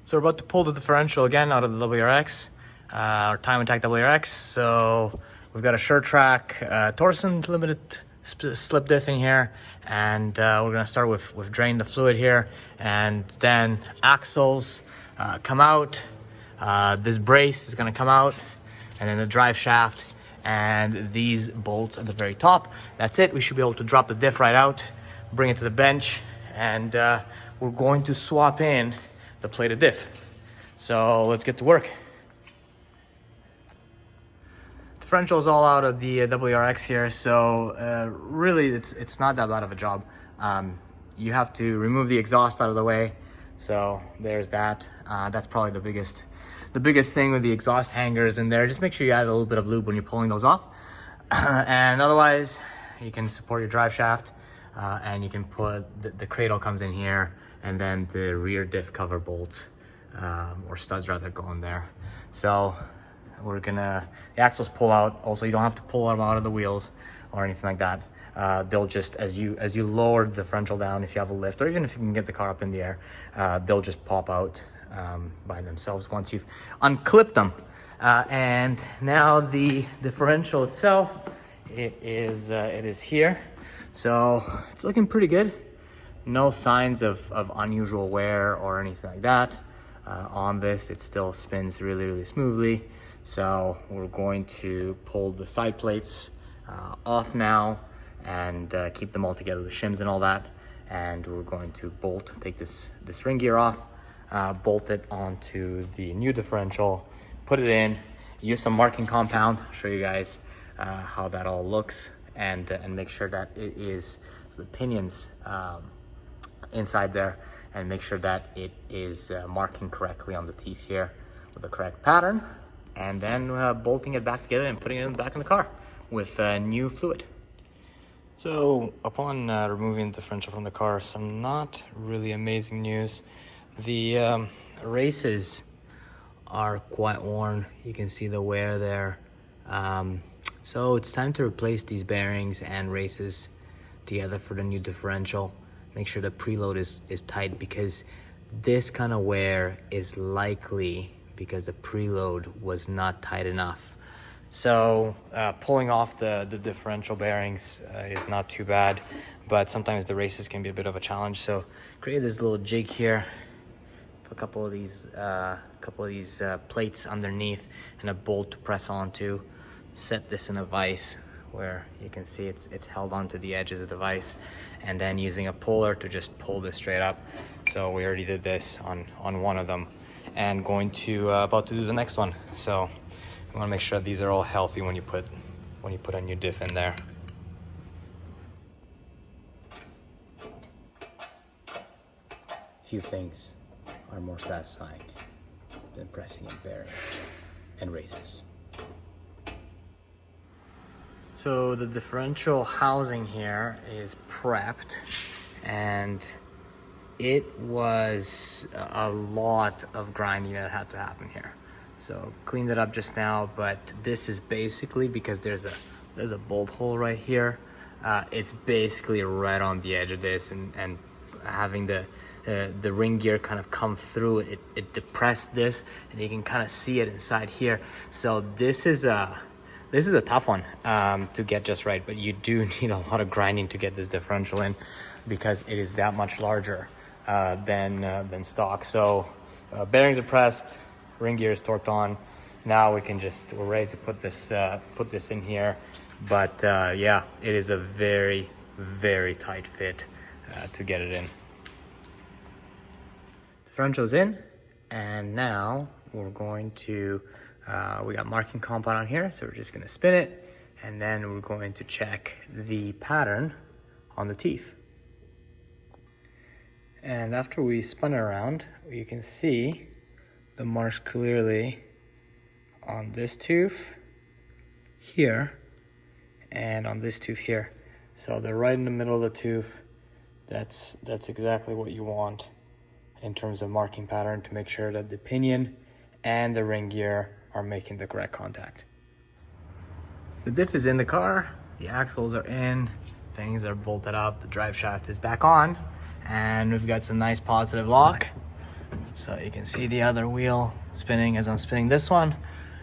So we're about to pull the differential again out of the WRX, our Time Attack WRX. So we've got a short track torsion limited slip diff in here, and we're gonna start with drain the fluid here, and then axles come out. This brace is gonna come out, and then the drive shaft and these bolts at the very top. That's it. We should be able to drop the diff right out, bring it to the bench, and we're going to swap in the plated diff. So let's get to work. Differential is all out of the WRX here, so really it's not that bad of a job. You have to remove the exhaust out of the way, so there's that. That's probably the biggest thing with the exhaust hangers in there. Just make sure you add a little bit of lube when you're pulling those off. And otherwise, you can support your drive shaft, and you can put the cradle comes in here, and then the rear diff cover bolts, or studs rather, go in there. So the axles pull out. Also, you don't have to pull them out of the wheels or anything like that. They'll just, as you lower the differential down, if you have a lift, or even if you can get the car up in the air, they'll just pop out by themselves once you've unclipped them. And now the differential itself, it is here. So it's looking pretty good. No signs of unusual wear or anything like that. On this, it still spins really smoothly. So we're going to pull the side plates off now and keep them all together, the shims and all that. And we're going to take this ring gear off, bolt it onto the new differential, put it in, use some marking compound, show you guys how that all looks, and make sure that it is, so the pinions inside there, and make sure that it is marking correctly on the teeth here with the correct pattern, and then bolting it back together and putting it back in the car with new fluid. So upon removing the differential from the car, some not really amazing news. The races are quite worn. You can see the wear there. So it's time to replace these bearings and races together for the new differential. Make sure the preload is tight, because this kind of wear is likely because the preload was not tight enough. So pulling off the differential bearings is not too bad, but sometimes the races can be a bit of a challenge. So create this little jig here for a couple of these plates underneath, and a bolt to press onto. Set this in a vise where you can see it's held onto the edges of the vise, and then using a puller to just pull this straight up. So we already did this on one of them, and about to do the next one. So you want to make sure these are all healthy when you put a new diff in there. Few things are more satisfying than pressing in bearings and races. So the differential housing here is prepped, and it was a lot of grinding that had to happen here. So cleaned it up just now, but this is basically, because there's a bolt hole right here, it's basically right on the edge of this, and having the ring gear kind of come through it depressed this, and you can kind of see it inside here. So this is a tough one to get just right, but you do need a lot of grinding to get this differential in, because it is that much larger than stock. So bearings are pressed, ring gear is torqued on. Now we're ready to put this in here. But yeah, it is a very tight fit to get it in. Differential's in, and now we're going to we got marking compound on here, so we're just going to spin it, and then we're going to check the pattern on the teeth. And after we spun it around, you can see the marks clearly on this tooth here and on this tooth here. So they're right in the middle of the tooth. That's exactly what you want in terms of marking pattern, to make sure that the pinion and the ring gear are making the correct contact. The diff is in the car, the axles are in, things are bolted up, the drive shaft is back on, and we've got some nice positive lock. So you can see the other wheel spinning as I'm spinning this one,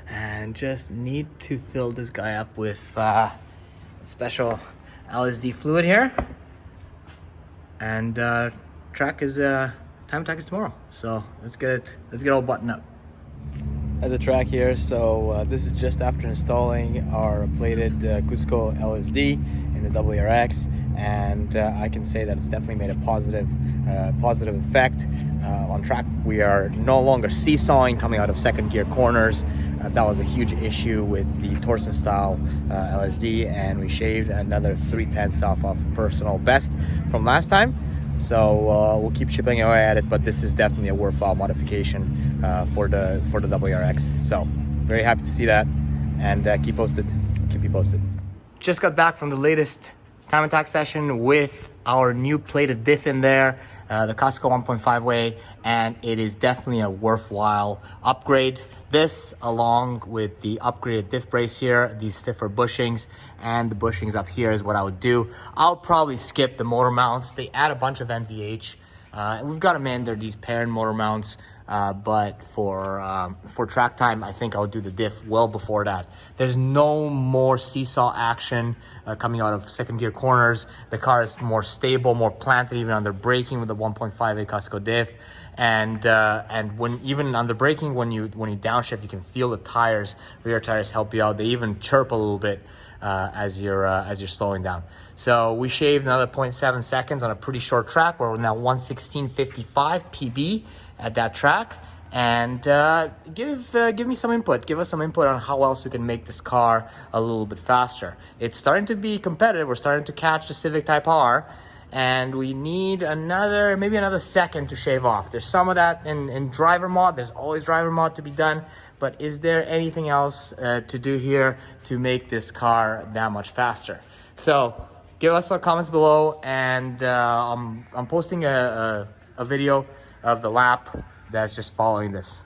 and just need to fill this guy up with special LSD fluid here. And track is time attack is tomorrow, so let's get all buttoned up at the track here. So this is just after installing our plated Cusco LSD in the WRX, and I can say that it's definitely made a positive effect on track. We are no longer seesawing coming out of second gear corners. That was a huge issue with the Torsen style LSD, and we shaved another 3/10 off personal best from last time. So we'll keep chipping away at it, but this is definitely a worthwhile modification for the WRX. So very happy to see that, and keep you posted. Just got back from the latest time attack session with our new plated diff in there, the Cusco 1.5 way, and it is definitely a worthwhile upgrade. This, along with the upgraded diff brace here, these stiffer bushings, and the bushings up here, is what I would do. I'll probably skip the motor mounts. They add a bunch of NVH. And we've got them in, they're these parent motor mounts, but for track time, I think I'll do the diff well before that. There's no more seesaw action coming out of second gear corners. The car is more stable, more planted, even under braking with the 1.5A Cusco diff. And when even under braking, when you downshift, you can feel the tires, rear tires help you out. They even chirp a little bit as you're slowing down. So we shaved another 0.7 seconds on a pretty short track. We're now 1:16.55 PB at that track, and give me some input. Give us some input on how else we can make this car a little bit faster. It's starting to be competitive. We're starting to catch the Civic Type R, and we need maybe another second to shave off. There's some of that in driver mod. There's always driver mod to be done. But is there anything else to do here to make this car that much faster? So give us some comments below, and I'm posting a video of the lap that's just following this.